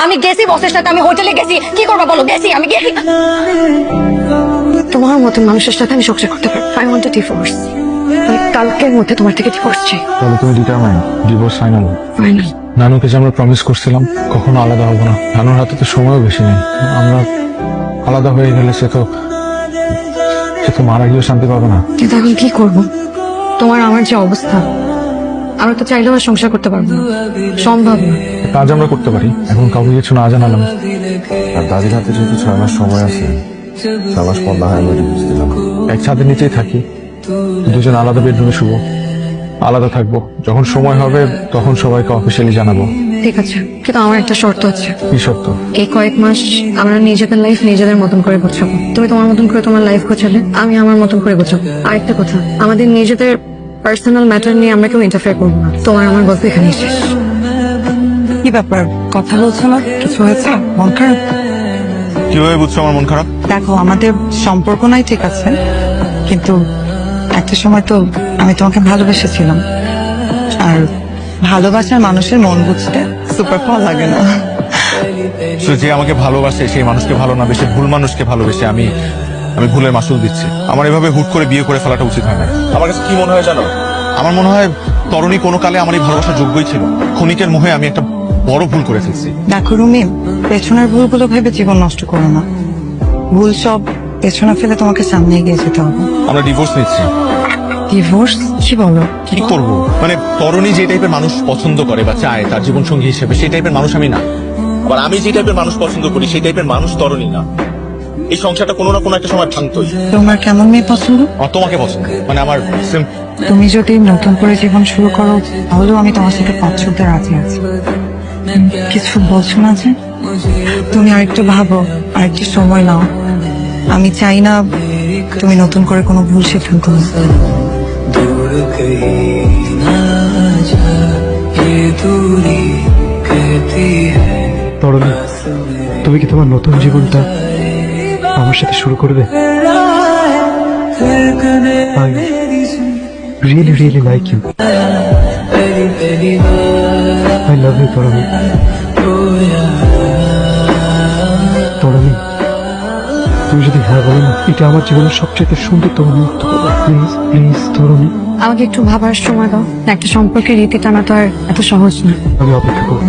আমি গেছি বসের সাথে, আমি হোটেলে গেছি, কি করবো বলো? গেছি, আমি গেছি। তোমার মতন মানুষের সাথে আমি সংসার করতে পারবো। I want a divorce. আমি কালকের মধ্যে তোমার থেকে ডিভোর্স চাই। তাহলে তুমি ডিটারমাইন্ড, ডিভোর্স ফাইনাল? ফাইনাল। নানুকে যে আমরা প্রমিস করছিলাম কখনো আলাদা হবো না, নানুর হাতে তো সময়ও বেশি নেই। আমরা আলাদা হয়ে গেলে সে তো মারা গিয়েও শান্তি পাবে না। কিন্তু এখন কি করবো? তোমার আমার যে অবস্থা, আমরা তো চাইলেও আর সংসার করতে পারবো না, সম্ভব না। কাজ আমরা করতে পারি, এখন কাউকে কিছু না জানালাম। আর দাদির হাতে যেহেতু 6 মাস সময় আছে, 6 মাস পর না হয় আমি ডিভোর্স দিলাম। এক ছাদের নিচেই থাকি, দুজন আলাদা বেডরুমে শুবো, আলাদা থাকবো। যখন সময় হবে তখন সবাইকে অফিসিয়ালি জানাবো। ঠিক আছে, কিন্তু আমার একটা শর্ত আছে। কি সত্য? এই কয়েক মাস আমরা নিজেদের লাইফ নিজেদের মতন করে গোছাবো। তুমি তোমার মতন করে তোমার লাইফ গোছালে, আমি আমার মতন করে গোছাবো। আরেকটা কথা, আমাদের নিজেদের পার্সোনাল ম্যাটার নিয়ে আমরা কেউ ইন্টারফেয়ার করবো না। তোমার আমার গল্প এখানে শেষ। কি ব্যাপার, কথা বলছো না? কিছু হয়েছে? মন খারাপ? কিভাবে বুঝছো আমার মন খারাপ? দেখো, আমাদের সম্পর্ক নাই ঠিক আছে, কিন্তু একটা সময় তো আমি তোমাকে ভালোবেসেছিলাম। আর ভালোবাসার মানুষের মন বুঝতে সুপার ফল লাগে না। যে আমাকে ভালোবাসে সেই মানুষকে ভালো না বেশি ভুল মানুষকে ভালোবেসে আমি ভুলের মাসুল দিচ্ছি। আমার এভাবে হুট করে বিয়ে করে ফেলাটা উচিত হয় না। আমার কাছে কি মনে হয় জানো? আমার মনে হয় তরুণী কোনো কালে আমার এই ভালোবাসার যোগ্যই ছিল। ক্ষণিকের মোহে আমি একটা বড় ভুল করে ফেলছি। দেখো রুমি, পেছনের ভুলগুলো ভেবে জীবন নষ্ট করো না। ভুল সব পেছনে ফেলে তোমাকে সামনে এগিয়ে যেতে হবে। আমরা ডিভোর্স নিচ্ছি। ডিভোর্স? কি বলো? কি করব? মানে তরুণী যে টাইপের মানুষ পছন্দ করে বা চায় তার জীবন সঙ্গী হিসেবে, সেই টাইপের মানুষ আমি না। আবার আমি যে টাইপের মানুষ পছন্দ করি সেই টাইপের মানুষ তরুণী না। এই সংসারটা কোনো না কোনো একটা সময় ভাঙতই। তোমার কেমন মেয়ে পছন্দ? আর তোমাকে পছন্দ, মানে আমার তুমি যদি নতুন করে জীবন শুরু করো, তাহলেও আমি তোমার সাথে পথ চলতে রাজি আছি। কিছু বলছো না যে? তুমি আরেকটু ভাবো, আরেকটু সময় নাও। আমি চাই না তুমি নতুন করে কোনো ভুল সিদ্ধান্ত নাও। তরুণী, তুমি কি তোমার নতুন জীবনটা আমার সাথে শুরু করবে? I really, really like you. I love you, তরুণী। তরুণী, তুমি যদি হ্যাঁ বলো না, এটা আমার জীবনের সবচেয়ে সুন্দরতম মুহূর্ত হবে। প্লিজ, প্লিজ তরুণী। আমাকে একটু ভাবার সময় দাও। একটা সম্পর্কের রীতি টানা তো আর এত সহজ না। আমি অপেক্ষা করব।